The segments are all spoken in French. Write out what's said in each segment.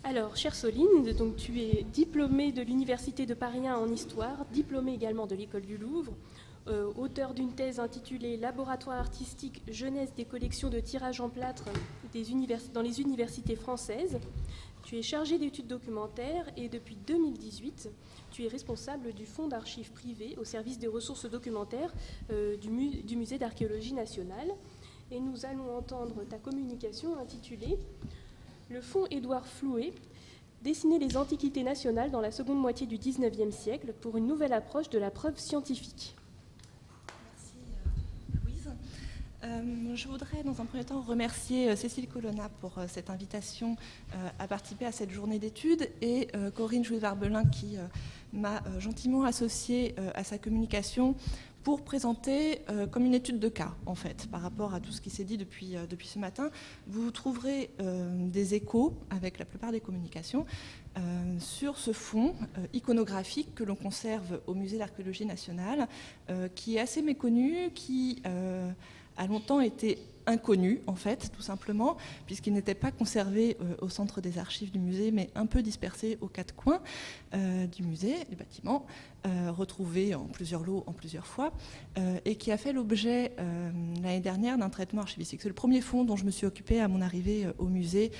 Alors, chère Soline, donc tu es diplômée de l'Université de Paris 1 en histoire, diplômée également de l'École du Louvre, auteur d'une thèse intitulée Laboratoire artistique jeunesse des collections de tirage en plâtre dans les universités françaises. Tu es chargée d'études documentaires et depuis 2018, tu es responsable du fonds d'archives privées au service des ressources documentaires du Musée d'archéologie nationale. Et nous allons entendre ta communication intitulée Le fonds Édouard Flouet, dessiner les antiquités nationales dans la seconde moitié du XIXe siècle pour une nouvelle approche de la preuve scientifique. Merci Louise. Je voudrais dans un premier temps remercier Cécile Colonna pour cette invitation à participer à cette journée d'études et Corinne Jouy-Verbelin qui m'a gentiment associée à sa communication pour présenter comme une étude de cas, en fait, par rapport à tout ce qui s'est dit depuis ce matin. Vous trouverez des échos avec la plupart des communications sur ce fonds iconographique que l'on conserve au Musée d'archéologie nationale, qui est assez méconnu, qui a longtemps été inconnu, en fait, tout simplement, puisqu'il n'était pas conservé au centre des archives du musée, mais un peu dispersé aux quatre coins du musée, du bâtiment, retrouvé en plusieurs lots, en plusieurs fois, et qui a fait l'objet l'année dernière d'un traitement archivistique. C'est le premier fonds dont je me suis occupée à mon arrivée au musée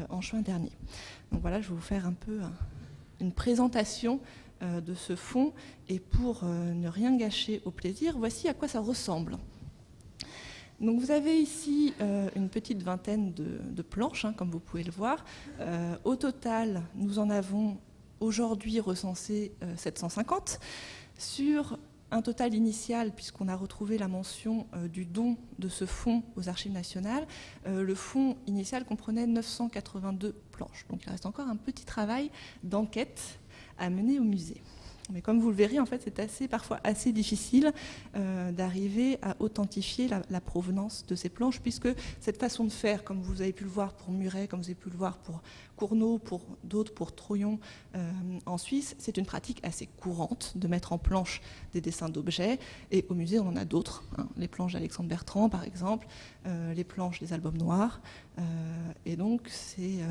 en juin dernier. Donc voilà, je vais vous faire un peu une présentation de ce fonds, et pour ne rien gâcher au plaisir, voici à quoi ça ressemble. Donc vous avez ici une petite vingtaine de planches, comme vous pouvez le voir. Au total, nous en avons aujourd'hui recensé 750 sur un total initial, puisqu'on a retrouvé la mention du don de ce fonds aux Archives nationales. Le fonds initial comprenait 982 planches. Donc il reste encore un petit travail d'enquête à mener au musée. Mais comme vous le verrez, en fait, c'est parfois assez difficile d'arriver à authentifier la provenance de ces planches, puisque cette façon de faire, comme vous avez pu le voir pour Muret, comme vous avez pu le voir pour Cournot, pour d'autres, pour Troyon en Suisse, c'est une pratique assez courante de mettre en planche des dessins d'objets. Et au musée, on en a d'autres. Les planches d'Alexandre Bertrand, par exemple, les planches des albums noirs. Et donc, c'est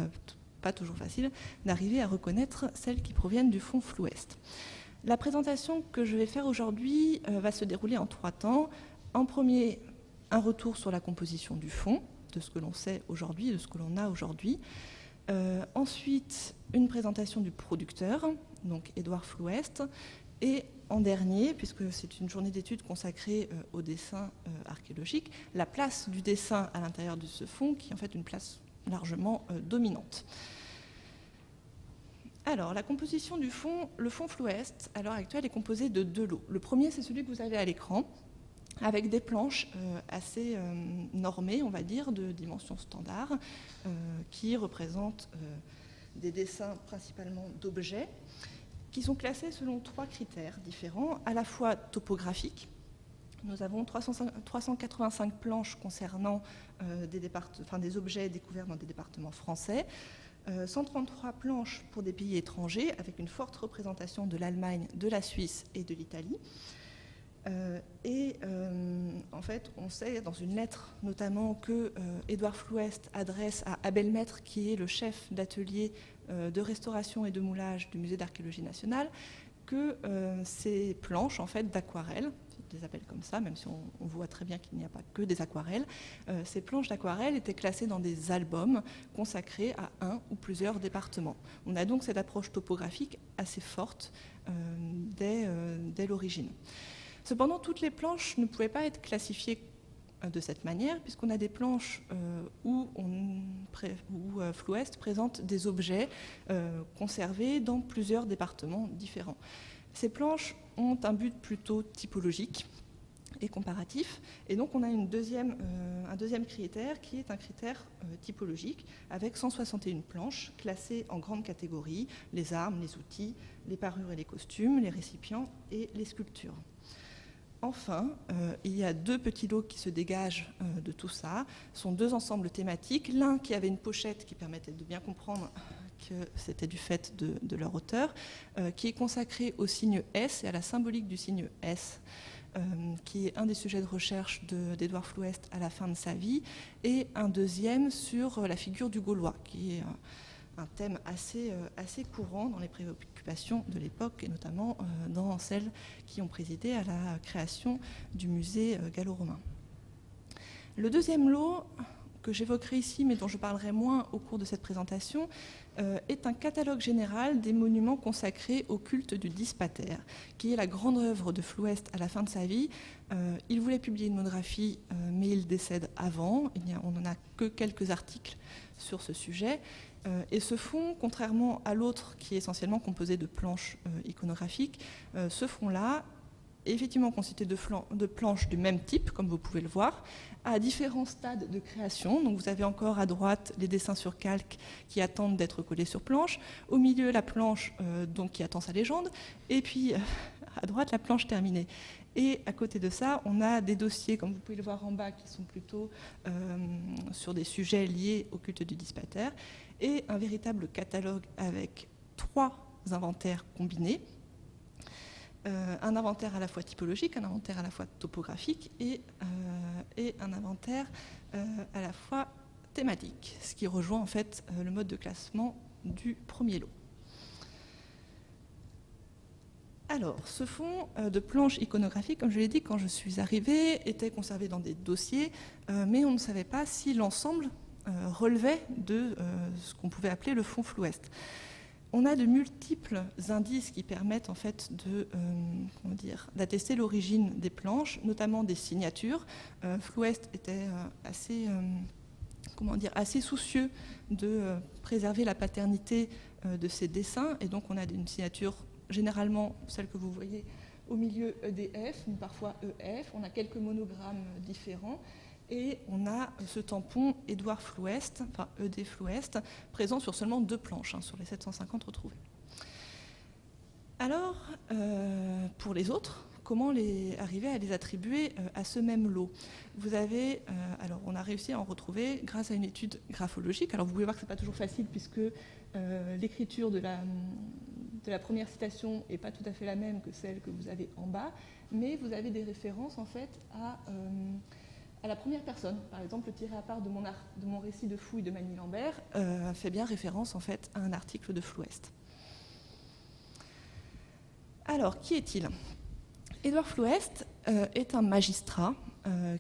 pas toujours facile d'arriver à reconnaître celles qui proviennent du fonds Flouest. La présentation que je vais faire aujourd'hui va se dérouler en 3 temps. En premier, un retour sur la composition du fonds, de ce que l'on sait aujourd'hui, de ce que l'on a aujourd'hui. Ensuite, une présentation du producteur, donc Édouard Flouest. Et en dernier, puisque c'est une journée d'études consacrée au dessin archéologique, la place du dessin à l'intérieur de ce fonds, qui est en fait une place largement dominante. Alors, la composition du fonds, le fonds Flouest, à l'heure actuelle, est composé de 2 lots. Le premier, c'est celui que vous avez à l'écran, avec des planches assez normées, on va dire, de dimension standard, qui représentent des dessins principalement d'objets, qui sont classés selon 3 critères différents, à la fois topographiques. Nous avons 385 planches concernant des objets découverts dans des départements français, 133 planches pour des pays étrangers, avec une forte représentation de l'Allemagne, de la Suisse et de l'Italie. En fait, on sait dans une lettre notamment que Édouard Flouest adresse à Abel Maître, qui est le chef d'atelier de restauration et de moulage du Musée d'archéologie nationale, que ces planches en fait, d'aquarelle, je les appelle comme ça, même si on voit très bien qu'il n'y a pas que des aquarelles, ces planches d'aquarelle étaient classées dans des albums consacrés à un ou plusieurs départements. On a donc cette approche topographique assez forte dès l'origine. Cependant, toutes les planches ne pouvaient pas être classifiées de cette manière, puisqu'on a des planches où Flouest présente des objets conservés dans plusieurs départements différents. Ces planches ont un but plutôt typologique et comparatif, et donc on a un deuxième critère qui est un critère typologique, avec 161 planches classées en grandes catégories, les armes, les outils, les parures et les costumes, les récipients et les sculptures. Enfin, il y a 2 petits lots qui se dégagent de tout ça. Ce sont 2 ensembles thématiques. L'un qui avait une pochette qui permettait de bien comprendre que c'était du fait de leur auteur, qui est consacré au signe S et à la symbolique du signe S, qui est un des sujets de recherche d'Édouard Flouest à la fin de sa vie, et un deuxième sur la figure du Gaulois, qui est un thème assez courant dans les préoccupations de l'époque, et notamment dans celles qui ont présidé à la création du musée gallo-romain. Le deuxième lot, que j'évoquerai ici, mais dont je parlerai moins au cours de cette présentation, est un catalogue général des monuments consacrés au culte du Dispater, qui est la grande œuvre de Floest à la fin de sa vie. Il voulait publier une monographie, mais il décède avant. On n'en a que quelques articles sur ce sujet. Et ce fonds, contrairement à l'autre qui est essentiellement composé de planches iconographiques, ce fonds-là est effectivement constitué de planches du même type, comme vous pouvez le voir, à différents stades de création. Donc vous avez encore à droite les dessins sur calque qui attendent d'être collés sur planche, au milieu la planche donc qui attend sa légende, et puis à droite la planche terminée. Et à côté de ça, on a des dossiers, comme vous pouvez le voir en bas, qui sont plutôt sur des sujets liés au culte du Dispater, et un véritable catalogue avec 3 inventaires combinés. Un inventaire à la fois typologique, un inventaire à la fois topographique et un inventaire à la fois thématique, ce qui rejoint en fait le mode de classement du premier lot. Alors, ce fonds de planches iconographiques, comme je l'ai dit, quand je suis arrivée, était conservé dans des dossiers, mais on ne savait pas si l'ensemble relevait de ce qu'on pouvait appeler le fonds Floest. On a de multiples indices qui permettent en fait d'attester l'origine des planches, notamment des signatures. Floest était assez soucieux de préserver la paternité de ses dessins, et donc on a une signature généralement celle que vous voyez au milieu EDF, mais parfois EF. On a quelques monogrammes différents. Et on a ce tampon Édouard Floest, enfin ED Floest, présent sur seulement 2 planches, sur les 750 retrouvées. Alors, pour les autres, comment arriver à les attribuer à ce même lot ? Vous avez, on a réussi à en retrouver grâce à une étude graphologique. Alors vous pouvez voir que ce n'est pas toujours facile, puisque l'écriture de la première citation n'est pas tout à fait la même que celle que vous avez en bas, mais vous avez des références en fait à la première personne. Par exemple, le tiré à part de mon récit de fouille de Magny-Lambert fait bien référence en fait à un article de Floest. Alors, qui est-il ? Édouard Floest est un magistrat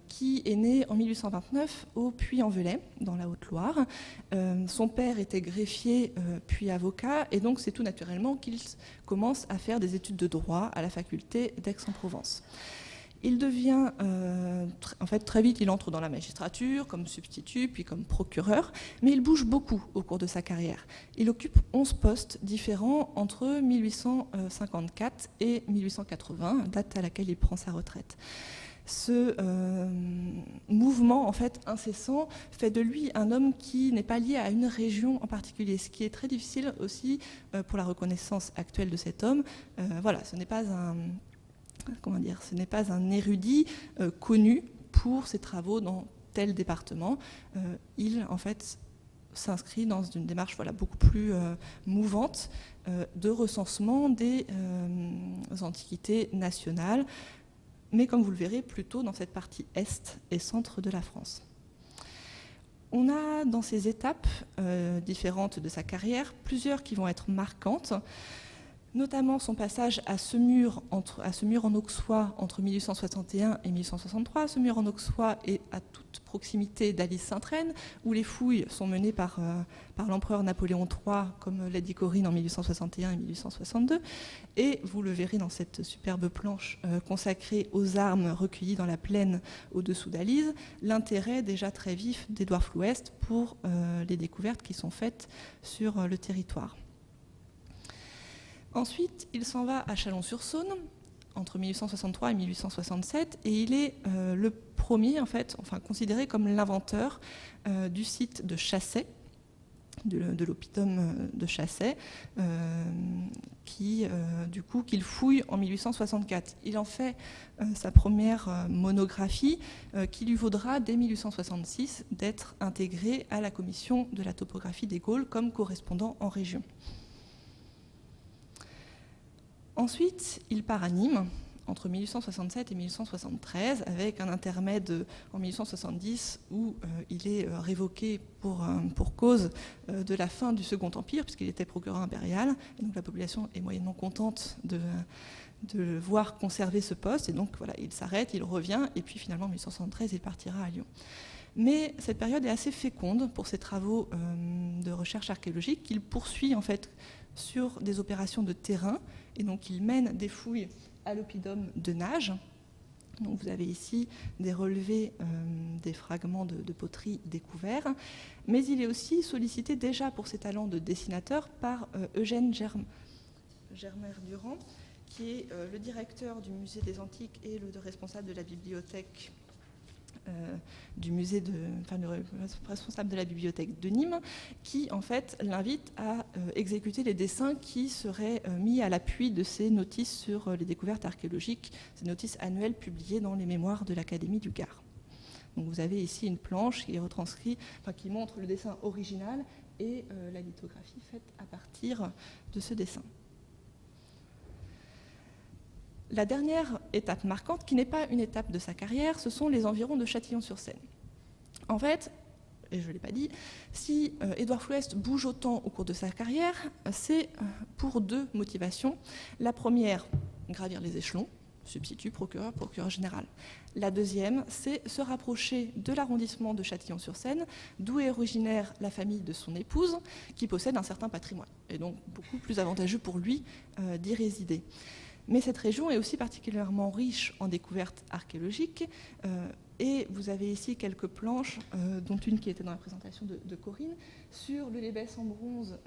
qui est né en 1829 au Puy-en-Velay, dans la Haute-Loire. Son père était greffier puis avocat, et donc c'est tout naturellement qu'il commence à faire des études de droit à la faculté d'Aix-en-Provence. Il devient, très vite, il entre dans la magistrature comme substitut, puis comme procureur, mais il bouge beaucoup au cours de sa carrière. Il occupe 11 postes différents entre 1854 et 1880, date à laquelle il prend sa retraite. Ce mouvement en fait incessant fait de lui un homme qui n'est pas lié à une région en particulier, ce qui est très difficile aussi pour la reconnaissance actuelle de cet homme. Ce n'est pas un érudit connu pour ses travaux dans tel département. Il, en fait, s'inscrit dans une démarche beaucoup plus mouvante de recensement des antiquités nationales, mais comme vous le verrez, plutôt dans cette partie est et centre de la France. On a dans ces étapes différentes de sa carrière plusieurs qui vont être marquantes, notamment son passage à Semur en Auxois entre 1861 et 1863. Semur en Auxois est à toute proximité d'Alys-Sainte-Reine, où les fouilles sont menées par l'empereur Napoléon III, comme l'a dit Corinne, en 1861 et 1862. Et vous le verrez dans cette superbe planche consacrée aux armes recueillies dans la plaine au-dessous d'Alys, l'intérêt déjà très vif d'Édouard Floest pour les découvertes qui sont faites sur le territoire. Ensuite, il s'en va à Chalon-sur-Saône entre 1863 et 1867, et il est le premier, considéré comme l'inventeur du site de Chassey, de l'oppidum de Chassey, qu'il fouille en 1864. Il en fait sa première monographie qui lui vaudra dès 1866 d'être intégré à la commission de la topographie des Gaules comme correspondant en région. Ensuite, il part à Nîmes entre 1867 et 1873, avec un intermède en 1870 où il est révoqué pour cause de la fin du Second Empire, puisqu'il était procureur impérial. Et donc la population est moyennement contente de voir conserver ce poste. Et donc voilà, il s'arrête, il revient, et puis finalement en 1873, il partira à Lyon. Mais cette période est assez féconde pour ses travaux de recherche archéologique qu'il poursuit en fait sur des opérations de terrain. Et donc il mène des fouilles à l'oppidum de Nage. Donc vous avez ici des relevés des fragments de poterie découverts. Mais il est aussi sollicité déjà pour ses talents de dessinateur par Eugène Germer-Durand, qui est le directeur du musée des Antiques et le responsable de la bibliothèque le responsable de la bibliothèque de Nîmes, qui en fait l'invite à exécuter les dessins qui seraient mis à l'appui de ces notices sur les découvertes archéologiques, ces notices annuelles publiées dans les mémoires de l'Académie du Gard. Donc vous avez ici une planche qui qui montre le dessin original et la lithographie faite à partir de ce dessin. La dernière étape marquante, qui n'est pas une étape de sa carrière, ce sont les environs de Châtillon-sur-Seine. En fait, et je ne l'ai pas dit, si Édouard Floest bouge autant au cours de sa carrière, c'est pour deux motivations. La première, gravir les échelons, substitut, procureur, procureur général. La deuxième, c'est se rapprocher de l'arrondissement de Châtillon-sur-Seine, d'où est originaire la famille de son épouse, qui possède un certain patrimoine, et donc beaucoup plus avantageux pour lui d'y résider. Mais cette région est aussi particulièrement riche en découvertes archéologiques. Et vous avez ici quelques planches, dont une qui était dans la présentation de Corinne, sur le lébès en bronze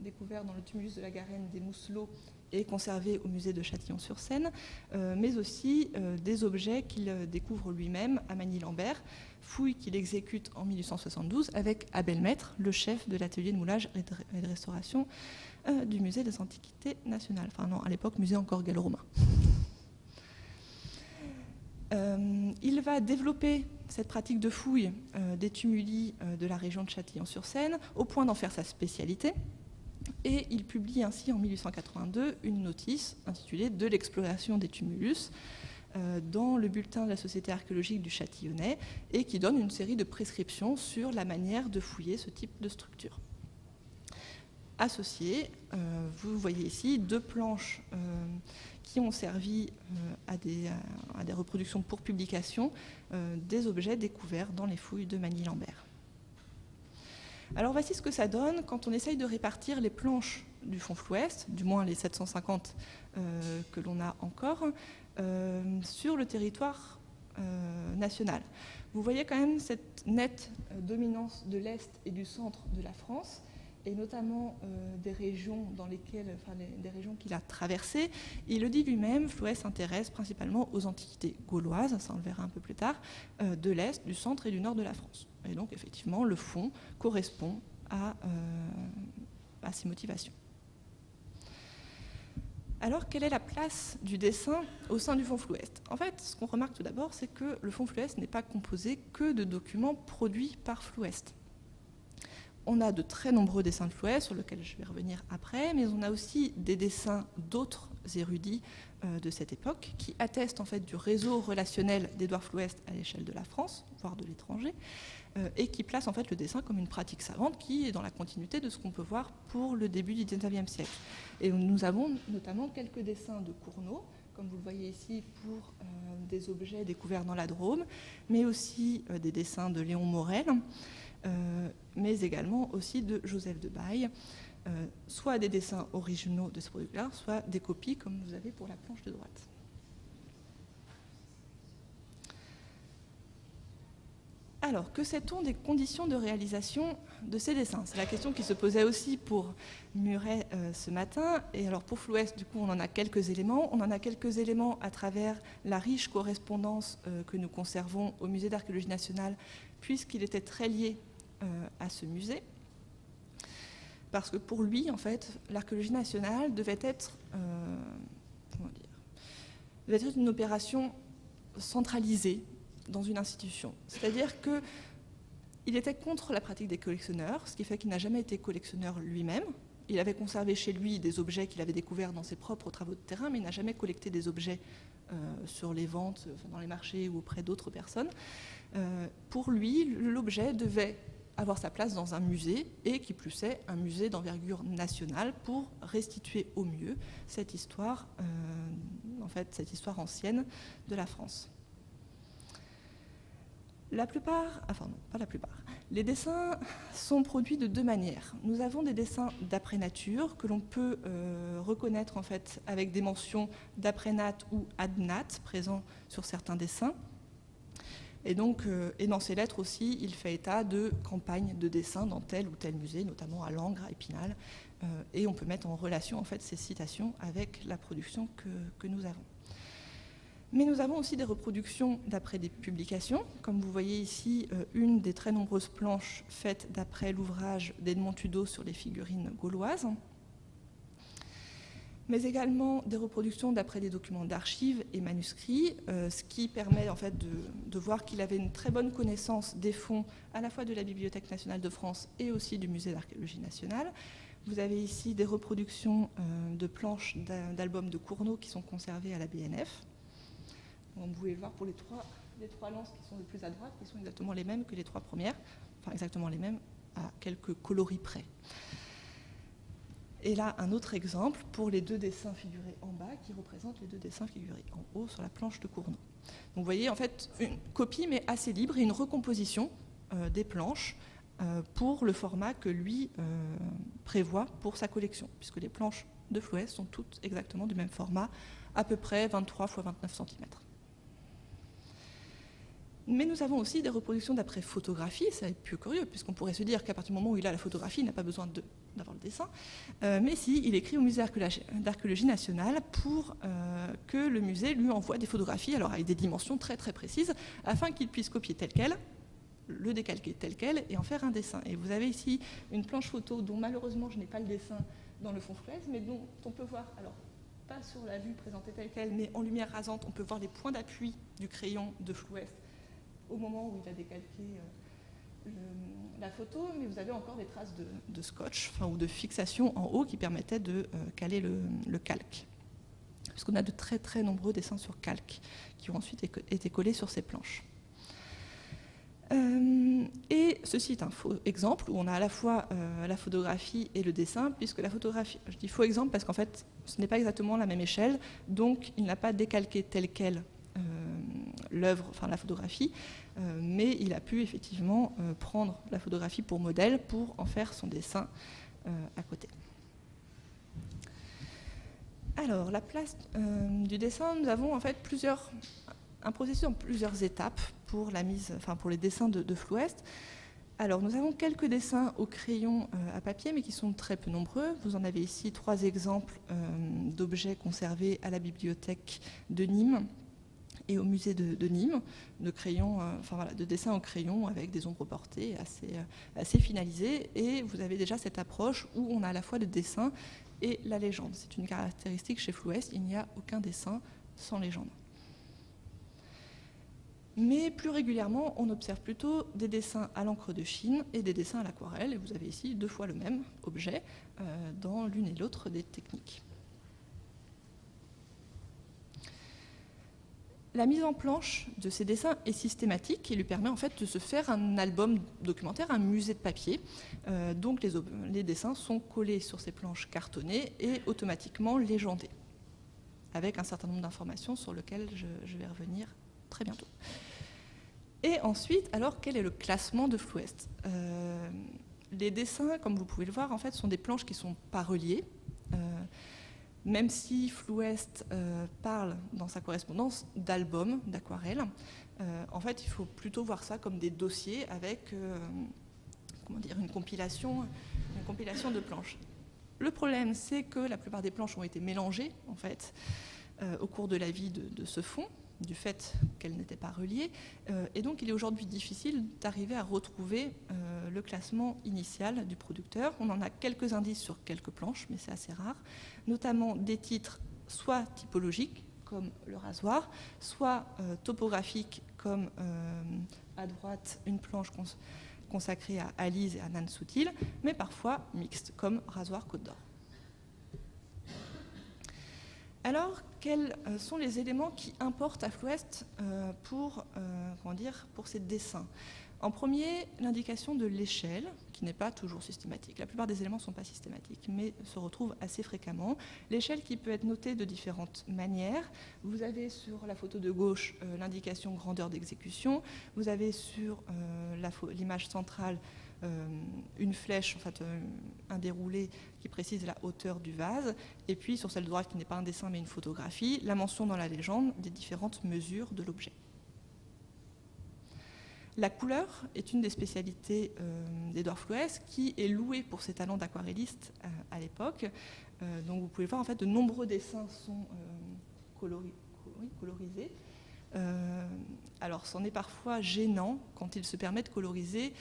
découvert dans le tumulus de la Garenne des Mousselots et conservé au musée de Châtillon-sur-Seine, mais aussi des objets qu'il découvre lui-même à Magny-Lambert, fouille qu'il exécute en 1872 avec Abel Maître, le chef de l'atelier de moulage et de restauration du musée des Antiquités nationales. Enfin non, à l'époque, musée encore gallo-romain. Il va développer cette pratique de fouille des tumuli de la région de Châtillon-sur-Seine au point d'en faire sa spécialité. Et il publie ainsi en 1882 une notice intitulée « De l'exploration des tumulus » dans le bulletin de la Société archéologique du Châtillonnais et qui donne une série de prescriptions sur la manière de fouiller ce type de structure. Associées, vous voyez ici deux planches qui ont servi à des reproductions pour publication des objets découverts dans les fouilles de Magny-Lambert. Alors voici ce que ça donne quand on essaye de répartir les planches du Fonds Floest, du moins les 750 que l'on a encore, sur le territoire national. Vous voyez quand même cette nette dominance de l'Est et du centre de la France, et notamment des régions des régions qu'il a traversées. Il le dit lui-même, Floest s'intéresse principalement aux antiquités gauloises, ça on le verra un peu plus tard, de l'Est, du centre et du nord de la France. Et donc effectivement, le fond correspond à ces motivations. Alors, quelle est la place du dessin au sein du Fonds Floest ? En fait, ce qu'on remarque tout d'abord, c'est que le Fonds Floest n'est pas composé que de documents produits par Floest. On a de très nombreux dessins de Floest, sur lesquels je vais revenir après, mais on a aussi des dessins d'autres érudits de cette époque, qui attestent en fait du réseau relationnel d'Édouard Floest à l'échelle de la France, voire de l'étranger, et qui placent en fait le dessin comme une pratique savante qui est dans la continuité de ce qu'on peut voir pour le début du XIXe siècle. Et nous avons notamment quelques dessins de Cournot, comme vous le voyez ici, pour des objets découverts dans la Drôme, mais aussi des dessins de Léon Morel, mais également aussi de Joseph de Baille, soit des dessins originaux de ce produit-là, soit des copies, comme vous avez pour la planche de droite. Alors, que sait-on des conditions de réalisation de ces dessins ? C'est la question qui se posait aussi pour Muret ce matin. Et alors, pour Floest, du coup, on en a quelques éléments. On en a quelques éléments à travers la riche correspondance que nous conservons au Musée d'archéologie nationale, puisqu'il était très lié à ce musée. Parce que pour lui, en fait, l'archéologie nationale devait être une opération centralisée dans une institution. C'est-à-dire qu'il était contre la pratique des collectionneurs, ce qui fait qu'il n'a jamais été collectionneur lui-même, Il avait conservé chez lui des objets qu'il avait découverts dans ses propres travaux de terrain, mais il n'a jamais collecté des objets sur les ventes, dans les marchés ou auprès d'autres personnes. Pour lui, l'objet devait avoir sa place dans un musée, et qui plus est, un musée d'envergure nationale, pour restituer au mieux cette histoire, cette histoire ancienne de la France. La plupart, enfin non, pas la plupart, les dessins sont produits de deux manières. Nous avons des dessins d'après nature que l'on peut reconnaître en fait avec des mentions d'après nat ou ad nat présents sur certains dessins. Et donc, et dans ces lettres aussi, il fait état de campagnes de dessin dans tel ou tel musée, notamment à Langres, à Épinal, et on peut mettre en relation en fait ces citations avec la production que nous avons. Mais nous avons aussi des reproductions d'après des publications. Comme vous voyez ici, une des très nombreuses planches faites d'après l'ouvrage d'Edmond Tudeau sur les figurines gauloises, mais également des reproductions d'après des documents d'archives et manuscrits, ce qui permet en fait de voir qu'il avait une très bonne connaissance des fonds à la fois de la Bibliothèque nationale de France et aussi du Musée d'archéologie nationale. Vous avez ici des reproductions de planches d'albums de Cournot qui sont conservées à la BNF. Vous pouvez le voir pour les trois lances qui sont les plus à droite, qui sont exactement les mêmes que les trois premières, enfin exactement les mêmes à quelques coloris près. Et là, un autre exemple pour les deux dessins figurés en bas qui représentent les deux dessins figurés en haut sur la planche de Cournot. Donc vous voyez en fait une copie mais assez libre et une recomposition des planches pour le format que lui prévoit pour sa collection, puisque les planches de Flouès sont toutes exactement du même format, à peu près 23 x 29 cm. Mais nous avons aussi des reproductions d'après photographie, c'est plus curieux, puisqu'on pourrait se dire qu'à partir du moment où il a la photographie, il n'a pas besoin d'avoir le dessin. Mais si, il écrit au musée d'archéologie nationale pour que le musée lui envoie des photographies, alors avec des dimensions très très précises, afin qu'il puisse copier tel quel, le décalquer tel quel et en faire un dessin. Et vous avez ici une planche photo dont malheureusement je n'ai pas le dessin dans le fond Flouès, mais dont on peut voir, alors pas sur la vue présentée telle quelle, mais en lumière rasante, on peut voir les points d'appui du crayon de Flouès au moment où il a décalqué la photo, mais vous avez encore des traces de scotch ou de fixation en haut qui permettaient de caler le calque. Parce qu'on a de très très nombreux dessins sur calque qui ont ensuite été collés sur ces planches. Et ceci est un faux exemple où on a à la fois la photographie et le dessin, puisque la photographie, je dis faux exemple parce qu'en fait ce n'est pas exactement la même échelle, donc il n'a pas décalqué tel quel l'œuvre, enfin la photographie, mais il a pu effectivement prendre la photographie pour modèle pour en faire son dessin à côté. Alors, la place du dessin, nous avons en fait un processus en plusieurs étapes pour les dessins de Flouest. Alors, nous avons quelques dessins au crayon à papier, mais qui sont très peu nombreux. Vous en avez ici 3 exemples d'objets conservés à la bibliothèque de Nîmes et au musée de Nîmes, de dessins au crayon avec des ombres portées assez finalisées. Et vous avez déjà cette approche où on a à la fois le dessin et la légende. C'est une caractéristique chez Flouest, il n'y a aucun dessin sans légende. Mais plus régulièrement, on observe plutôt des dessins à l'encre de Chine et des dessins à l'aquarelle. Et vous avez ici 2 fois le même objet dans l'une et l'autre des techniques. La mise en planche de ces dessins est systématique et lui permet en fait de se faire un album documentaire, un musée de papier. Donc les dessins sont collés sur ces planches cartonnées et automatiquement légendés, avec un certain nombre d'informations sur lesquelles je vais revenir très bientôt. Et ensuite, alors quel est le classement de Flouest ? Les dessins, comme vous pouvez le voir, en fait, sont des planches qui ne sont pas reliées. Même si Flouest parle dans sa correspondance d'albums, d'aquarelles, en fait, il faut plutôt voir ça comme des dossiers avec une compilation de planches. Le problème, c'est que la plupart des planches ont été mélangées, en fait, au cours de la vie de ce fonds, du fait qu'elles n'étaient pas reliées. Et donc, il est aujourd'hui difficile d'arriver à retrouver le classement initial du producteur. On en a quelques indices sur quelques planches, mais c'est assez rare, notamment des titres soit typologiques, comme le rasoir, soit topographiques, comme à droite une planche consacrés à Alise et à Nan Soutil, mais parfois mixtes, comme Rasoir Côte d'Or. Alors, quels sont les éléments qui importent à Flouest pour ces dessins ? En premier, l'indication de l'échelle, qui n'est pas toujours systématique. La plupart des éléments ne sont pas systématiques, mais se retrouvent assez fréquemment. L'échelle qui peut être notée de différentes manières. Vous avez sur la photo de gauche l'indication grandeur d'exécution. Vous avez sur l'image centrale une flèche, en fait, un déroulé qui précise la hauteur du vase. Et puis sur celle de droite, qui n'est pas un dessin mais une photographie, la mention dans la légende des différentes mesures de l'objet. La couleur est une des spécialités d'Édouard Flouest, qui est loué pour ses talents d'aquarelliste à l'époque. Donc vous pouvez voir, en fait, de nombreux dessins sont colorisés. Alors c'en est parfois gênant quand il se permet de coloriser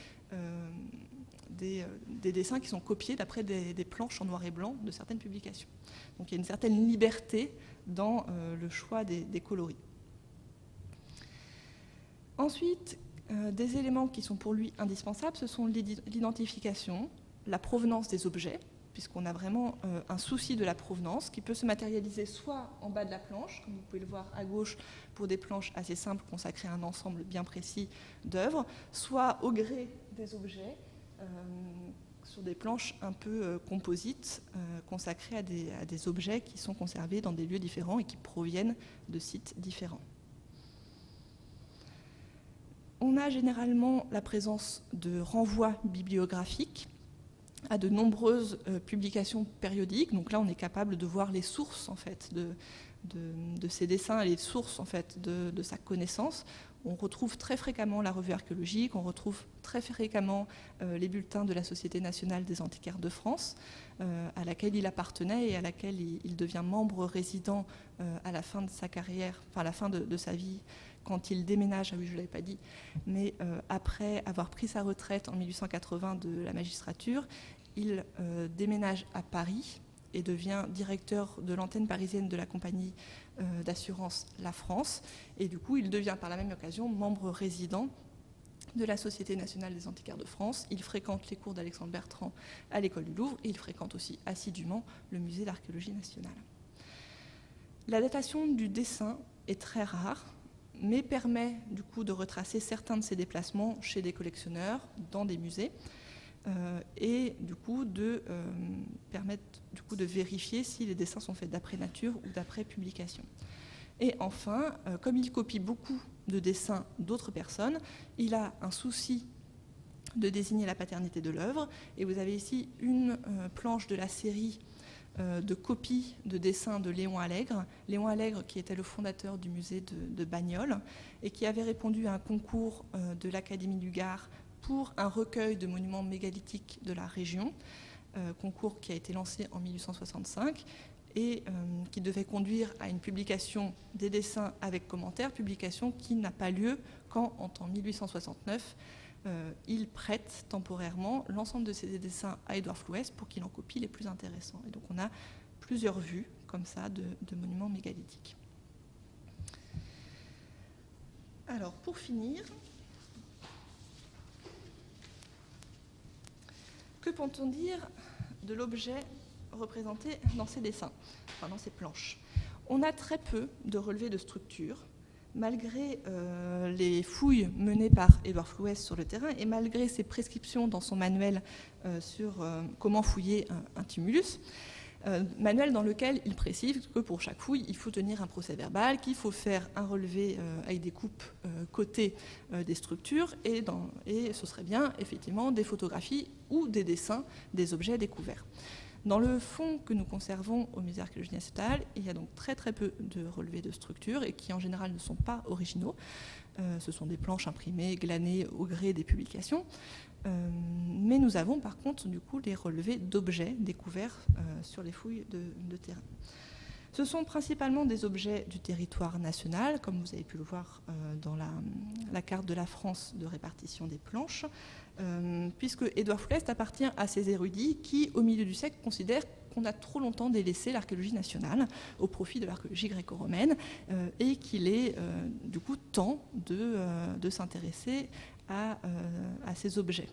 des dessins qui sont copiés d'après des planches en noir et blanc de certaines publications. Donc il y a une certaine liberté dans le choix des coloris. Ensuite, des éléments qui sont pour lui indispensables, ce sont l'identification, la provenance des objets, puisqu'on a vraiment un souci de la provenance qui peut se matérialiser soit en bas de la planche, comme vous pouvez le voir à gauche pour des planches assez simples consacrées à un ensemble bien précis d'œuvres, soit au gré des objets, sur des planches un peu composites, consacrées à des objets qui sont conservés dans des lieux différents et qui proviennent de sites différents. On a généralement la présence de renvois bibliographiques à de nombreuses publications périodiques. Donc là, on est capable de voir les sources en fait, de ces dessins, les sources en fait, de sa connaissance. On retrouve très fréquemment la revue archéologique, on retrouve très fréquemment les bulletins de la Société nationale des antiquaires de France, à laquelle il appartenait et à laquelle il devient membre résident à la fin de sa carrière, enfin à la fin de sa vie, quand il déménage, ah oui, je ne l'avais pas dit, mais après avoir pris sa retraite en 1880 de la magistrature, il déménage à Paris et devient directeur de l'antenne parisienne de la compagnie d'assurance La France. Et du coup, il devient par la même occasion membre résident de la Société nationale des antiquaires de France. Il fréquente les cours d'Alexandre Bertrand à l'école du Louvre et il fréquente aussi assidûment le musée d'archéologie nationale. La datation du dessin est très rare, mais permet du coup de retracer certains de ses déplacements chez des collectionneurs, dans des musées, et du coup de permettre de vérifier si les dessins sont faits d'après nature ou d'après publication. Et enfin, comme il copie beaucoup de dessins d'autres personnes, il a un souci de désigner la paternité de l'œuvre, et vous avez ici une planche de la série de copies de dessins de Léon Allègre. Léon Allègre, qui était le fondateur du musée de Bagnoles et qui avait répondu à un concours de l'Académie du Gard pour un recueil de monuments mégalithiques de la région, concours qui a été lancé en 1865 et qui devait conduire à une publication des dessins avec commentaires, publication qui n'a pas lieu quand, en 1869, il prête temporairement l'ensemble de ses dessins à Édouard Flouest pour qu'il en copie les plus intéressants. Et donc on a plusieurs vues comme ça de monuments mégalithiques. Alors pour finir, que peut-on dire de l'objet représenté dans ces dessins, enfin dans ces planches ? On a très peu de relevés de structure, malgré les fouilles menées par Édouard Flouest sur le terrain et malgré ses prescriptions dans son manuel sur comment fouiller un tumulus, manuel dans lequel il précise que pour chaque fouille, il faut tenir un procès-verbal, qu'il faut faire un relevé avec des coupes cotées des structures et ce serait bien effectivement des photographies ou des dessins des objets découverts. Dans le fonds que nous conservons au musée d'archéologie nationale, il y a donc très très peu de relevés de structures et qui en général ne sont pas originaux. Ce sont des planches imprimées, glanées au gré des publications. Mais nous avons par contre du coup les relevés d'objets découverts sur les fouilles de terrain. Ce sont principalement des objets du territoire national, comme vous avez pu le voir dans la carte de la France de répartition des planches, puisque Édouard Flouest appartient à ces érudits qui, au milieu du siècle, considèrent qu'on a trop longtemps délaissé l'archéologie nationale au profit de l'archéologie gréco-romaine et qu'il est du coup temps de s'intéresser à ces objets.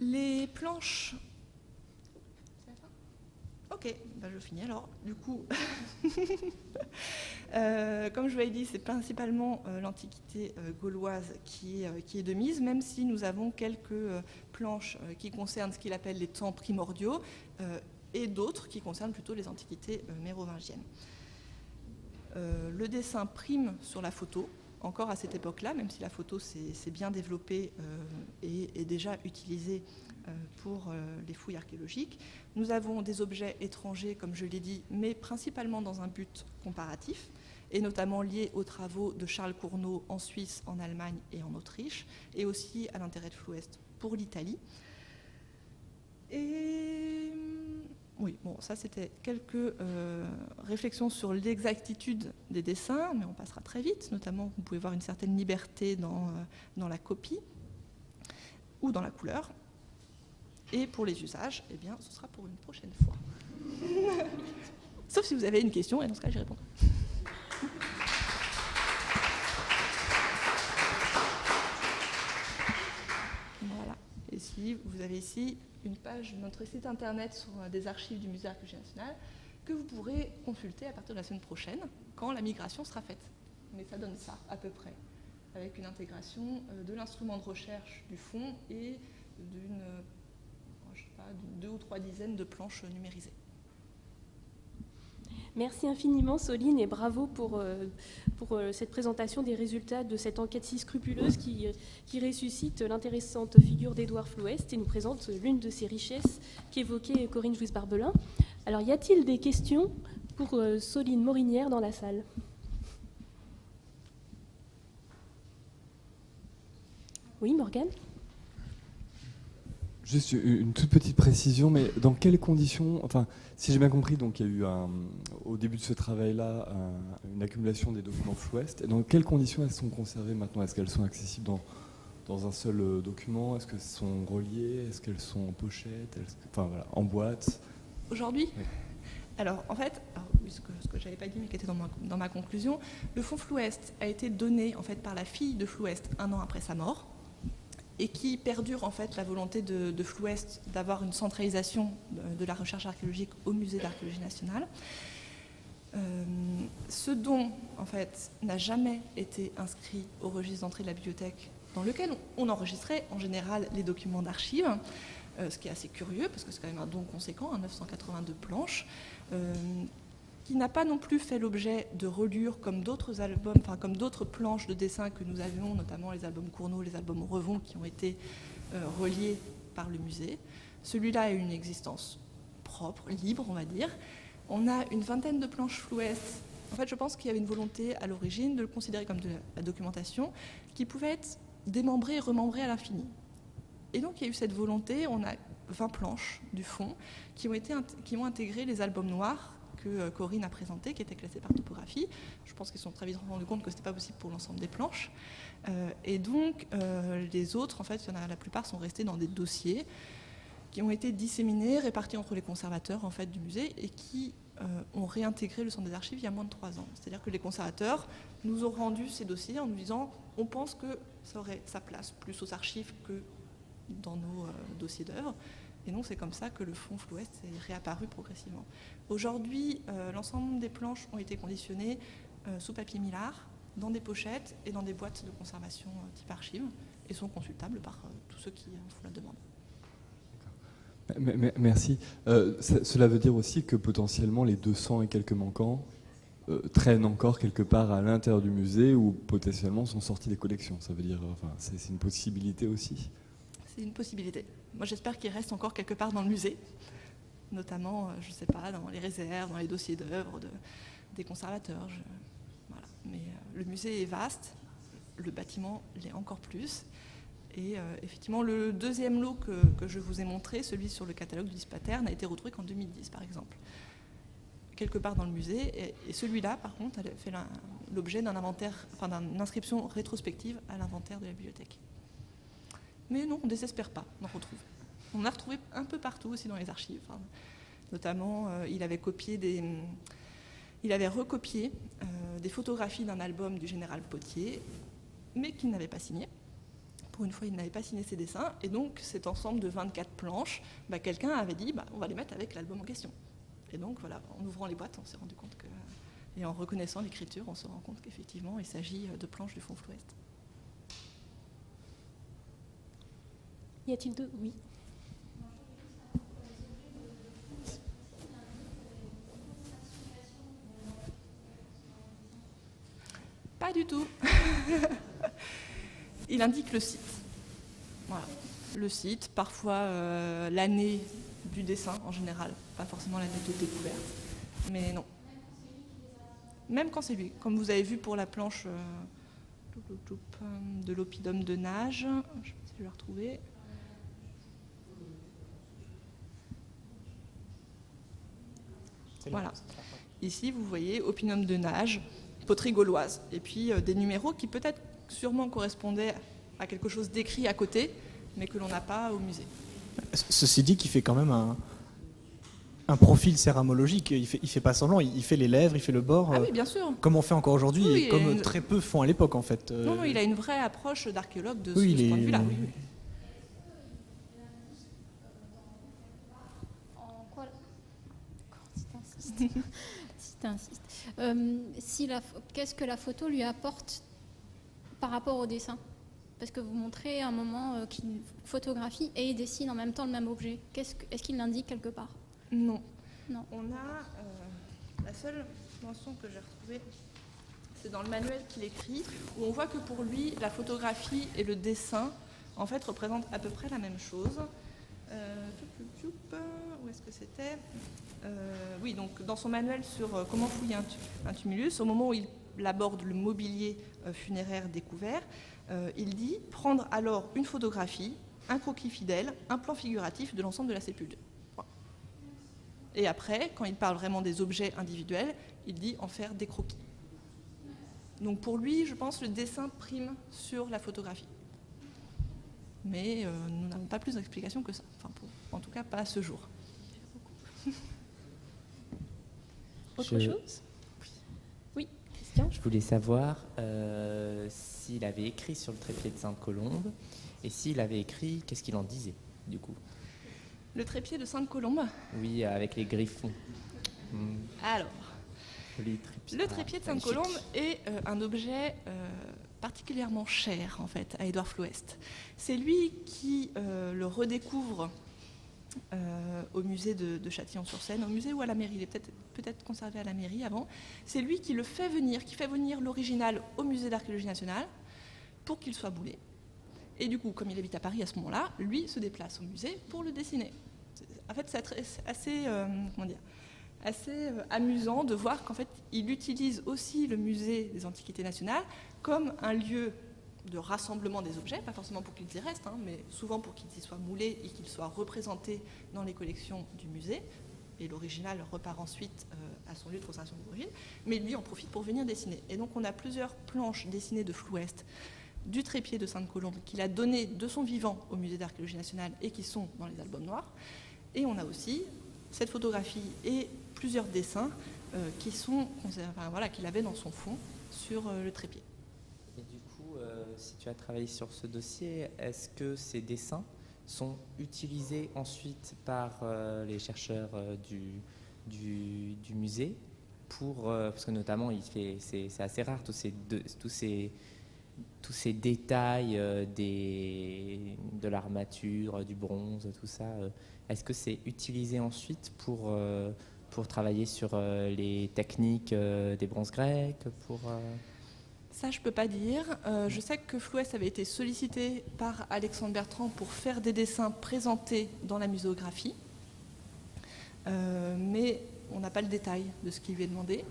Les planches... C'est la fin ? Ok, je finis alors. Du coup, comme je vous l'ai dit, c'est principalement l'Antiquité gauloise qui est de mise, même si nous avons quelques planches qui concernent ce qu'il appelle les temps primordiaux et d'autres qui concernent plutôt les antiquités mérovingiennes. Le dessin prime sur la photo, encore à cette époque-là, même si la photo s'est bien développée et est déjà utilisée pour les fouilles archéologiques. Nous avons des objets étrangers, comme je l'ai dit, mais principalement dans un but comparatif, et notamment liés aux travaux de Charles Cournot en Suisse, en Allemagne et en Autriche, et aussi à l'intérêt de Flouest pour l'Italie. Et oui, bon, ça c'était quelques réflexions sur l'exactitude des dessins, mais on passera très vite. Notamment, vous pouvez voir une certaine liberté dans la copie ou dans la couleur. Et pour les usages, eh bien, ce sera pour une prochaine fois. Sauf si vous avez une question, et dans ce cas, j'y réponds. Voilà. Et si vous avez ici une page de notre site internet sur des archives du Musée d'Archéologie nationale que vous pourrez consulter à partir de la semaine prochaine, quand la migration sera faite. Mais ça donne ça, à peu près, avec une intégration de l'instrument de recherche du fond et d'une 2 ou 3 dizaines de planches numérisées. Merci infiniment Soline et bravo pour cette présentation des résultats de cette enquête si scrupuleuse qui ressuscite l'intéressante figure d'Édouard Flouest et nous présente l'une de ses richesses qu'évoquait Corinne Jouisse-Barbelin. Alors y a-t-il des questions pour Soline Morinière dans la salle ? Oui, Morgane ? Juste une toute petite précision, mais dans quelles conditions, enfin, si j'ai bien compris, donc il y a eu au début de ce travail-là une accumulation des documents Flouest, et dans quelles conditions elles sont conservées maintenant ? Est-ce qu'elles sont accessibles dans un seul document ? Est-ce qu'elles sont reliées ? Est-ce qu'elles sont en pochette ? Enfin voilà, en boîte ? Aujourd'hui ? Oui. Alors, en fait, ce que je n'avais pas dit, mais qui était dans ma conclusion, le fonds Flouest a été donné en fait, par la fille de Flouest 1 an après sa mort, et qui perdure en fait la volonté de Flouest d'avoir une centralisation de la recherche archéologique au Musée d'Archéologie nationale. Ce don, en fait, n'a jamais été inscrit au registre d'entrée de la bibliothèque, dans lequel on enregistrait en général les documents d'archives, ce qui est assez curieux, parce que c'est quand même un don conséquent, 982 planches, qui n'a pas non plus fait l'objet de reliures comme d'autres albums, enfin comme d'autres planches de dessin que nous avions, notamment les albums Cournot, les albums Revon, qui ont été reliés par le musée. Celui-là a une existence propre, libre, on va dire. On a une vingtaine de planches Flouest. En fait, je pense qu'il y avait une volonté à l'origine de le considérer comme de la documentation qui pouvait être démembrée et remembrée à l'infini. Et donc, il y a eu cette volonté, on a 20 planches du fond qui ont intégré les albums noirs que Corinne a présenté, qui étaient classés par topographie. Je pense qu'ils se sont très vite rendus compte que ce n'était pas possible pour l'ensemble des planches. Et donc, les autres, en fait, la plupart sont restés dans des dossiers qui ont été disséminés, répartis entre les conservateurs en fait, du musée et qui ont réintégré le centre des archives il y a moins de 3 ans. C'est-à-dire que les conservateurs nous ont rendu ces dossiers en nous disant on pense que ça aurait sa place plus aux archives que dans nos dossiers d'œuvres. Et donc c'est comme ça que le fonds Flouest est réapparu progressivement. Aujourd'hui, l'ensemble des planches ont été conditionnées sous papier millard, dans des pochettes et dans des boîtes de conservation type archives, et sont consultables par tous ceux qui en font la demande. Merci. Cela veut dire aussi que potentiellement les 200 et quelques manquants traînent encore quelque part à l'intérieur du musée ou potentiellement sont sortis des collections. Ça veut dire, enfin, c'est une possibilité aussi. C'est une possibilité. Moi, j'espère qu'il reste encore quelque part dans le musée, notamment, je ne sais pas, dans les réserves, dans les dossiers d'œuvres des conservateurs. Voilà. Mais le musée est vaste, le bâtiment l'est encore plus. Et effectivement, le deuxième lot que je vous ai montré, celui sur le catalogue du Dispater, n'a été retrouvé qu'en 2010, par exemple, quelque part dans le musée. Et celui-là, par contre, a fait l'objet d'un inventaire, enfin d'une inscription rétrospective à l'inventaire de la bibliothèque. Mais non, on ne désespère pas, on en retrouve. On en a retrouvé un peu partout aussi dans les archives. Enfin, notamment, il avait recopié des photographies d'un album du général Potier, mais qu'il n'avait pas signé, Pour une fois, il n'avait pas signé ses dessins. Et donc, cet ensemble de 24 planches, quelqu'un avait dit on va les mettre avec l'album en question. Et donc, voilà, en ouvrant les boîtes, on s'est rendu compte que. Et en reconnaissant l'écriture, on se rend compte qu'effectivement, il s'agit de planches du Fonds Flouest. Y a-t-il deux? Oui. Pas du tout. Il indique le site. Voilà. Le site, parfois l'année du dessin en général, pas forcément l'année de découverte, mais non. Même quand c'est lui, comme vous avez vu pour la planche de l'oppidum de nage, je ne sais pas si je vais la retrouver. Voilà. Ici, vous voyez oppidum de nage, poterie gauloise, et puis des numéros qui peut-être sûrement correspondaient à quelque chose d'écrit à côté, mais que l'on n'a pas au musée. Ceci dit, qu'il fait quand même un profil céramologique. Il fait pas semblant, il fait les lèvres, il fait le bord. Ah oui, bien sûr. Comme on fait encore aujourd'hui, Oui, et comme très peu font à l'époque en fait. Non, il a une vraie approche d'archéologue de oui, ce point de vue-là. Oui. En quoi si t'insistes. Qu'est-ce que la photo lui apporte par rapport au dessin? Parce que vous montrez à un moment qu'il photographie et il dessine en même temps le même objet. Est-ce qu'il l'indique quelque part? Non. Non. On a la seule mention que j'ai retrouvée, c'est dans le manuel qu'il écrit, où on voit que pour lui, la photographie et le dessin, en fait, représentent à peu près la même chose. Où est-ce que c'était? Oui, donc dans son manuel sur comment fouiller un tumulus, au moment où il aborde le mobilier funéraire découvert, il dit prendre alors une photographie, un croquis fidèle, un plan figuratif de l'ensemble de la sépulture. Voilà. Et après, quand il parle vraiment des objets individuels, il dit en faire des croquis. Donc pour lui, je pense, le dessin prime sur la photographie. Mais nous n'avons pas plus d'explications que ça. En tout cas, pas à ce jour. Autre chose? Oui, Christian? Je voulais savoir s'il avait écrit sur le trépied de Sainte-Colombe et s'il avait écrit, qu'est-ce qu'il en disait, du coup? Le trépied de Sainte-Colombe? Oui, avec les griffons. Alors, Le trépied de Sainte-Colombe est un objet particulièrement cher, en fait, à Édouard Flouest. C'est lui qui le redécouvre au musée de Châtillon-sur-Seine, au musée ou à la mairie, il est peut-être conservé à la mairie avant. C'est lui qui le fait venir, qui fait venir l'original au musée d'archéologie nationale pour qu'il soit boulé. Et du coup, comme il habite à Paris à ce moment-là, lui se déplace au musée pour le dessiner. En fait, c'est assez amusant de voir qu'en fait, il utilise aussi le musée des Antiquités nationales comme un lieu de rassemblement des objets, pas forcément pour qu'ils y restent, mais souvent pour qu'ils y soient moulés et qu'ils soient représentés dans les collections du musée. Et l'original repart ensuite à son lieu de conservation d'origine, mais lui en profite pour venir dessiner. Et donc on a plusieurs planches dessinées de Flouest, du trépied de Sainte-Colombe, qu'il a donné de son vivant au musée d'archéologie nationale et qui sont dans les albums noirs. Et on a aussi cette photographie et plusieurs dessins qu'il avait dans son fond sur le trépied. Et du coup, si tu as travaillé sur ce dossier, est-ce que ces dessins sont utilisés ensuite par les chercheurs du musée parce que notamment c'est assez rare tous ces détails de l'armature, du bronze, tout ça. Est-ce que c'est utilisé ensuite pour travailler sur les techniques des bronzes grecs Ça, je ne peux pas dire. Je sais que Flouest avait été sollicité par Alexandre Bertrand pour faire des dessins présentés dans la muséographie. Mais on n'a pas le détail de ce qu'il lui est demandé.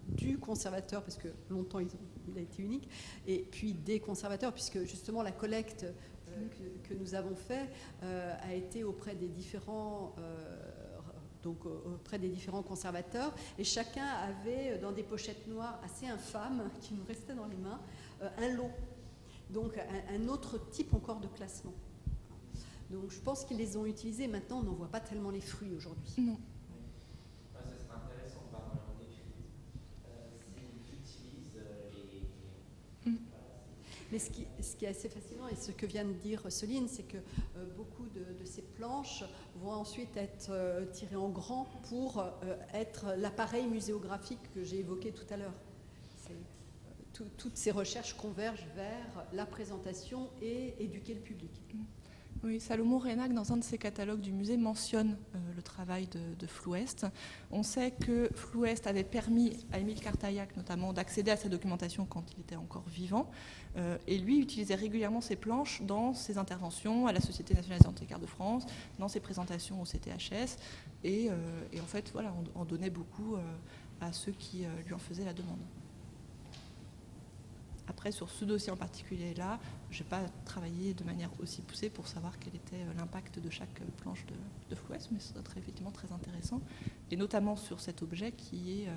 Du conservateur, parce que longtemps il a été unique, et puis des conservateurs, puisque justement la collecte que nous avons fait a été auprès des différents conservateurs, et chacun avait dans des pochettes noires assez infâmes qui nous restaient dans les mains un lot, donc un autre type encore de classement. Donc je pense qu'ils les ont utilisés. Maintenant on n'en voit pas tellement les fruits aujourd'hui. Non. Mais ce qui est assez fascinant, et ce que vient de dire Céline, c'est que beaucoup de ces planches vont ensuite être tirées en grand pour être l'appareil muséographique que j'ai évoqué tout à l'heure. Toutes ces recherches convergent vers la présentation et éduquer le public. Oui, Salomon Reynac, dans un de ses catalogues du musée, mentionne le travail de Floest. On sait que Floest avait permis à Émile Cartaillac, notamment, d'accéder à sa documentation quand il était encore vivant. Et lui utilisait régulièrement ces planches dans ses interventions à la Société nationale des antiquaires de France, dans ses présentations au CTHS. Et en fait, voilà, on donnait beaucoup à ceux qui lui en faisaient la demande. Après, sur ce dossier en particulier-là, je n'ai pas travaillé de manière aussi poussée pour savoir quel était l'impact de chaque planche de Floest, mais ce serait effectivement très intéressant, et notamment sur cet objet qui est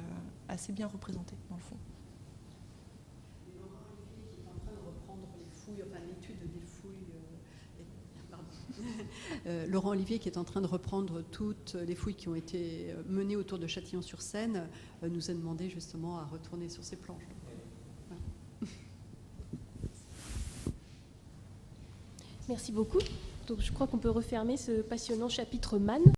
assez bien représenté dans le fond. Laurent Olivier, qui est en train de reprendre toutes les fouilles qui ont été menées autour de Châtillon-sur-Seine, nous a demandé justement à retourner sur ces planches. Merci beaucoup. Donc, je crois qu'on peut refermer ce passionnant chapitre Man.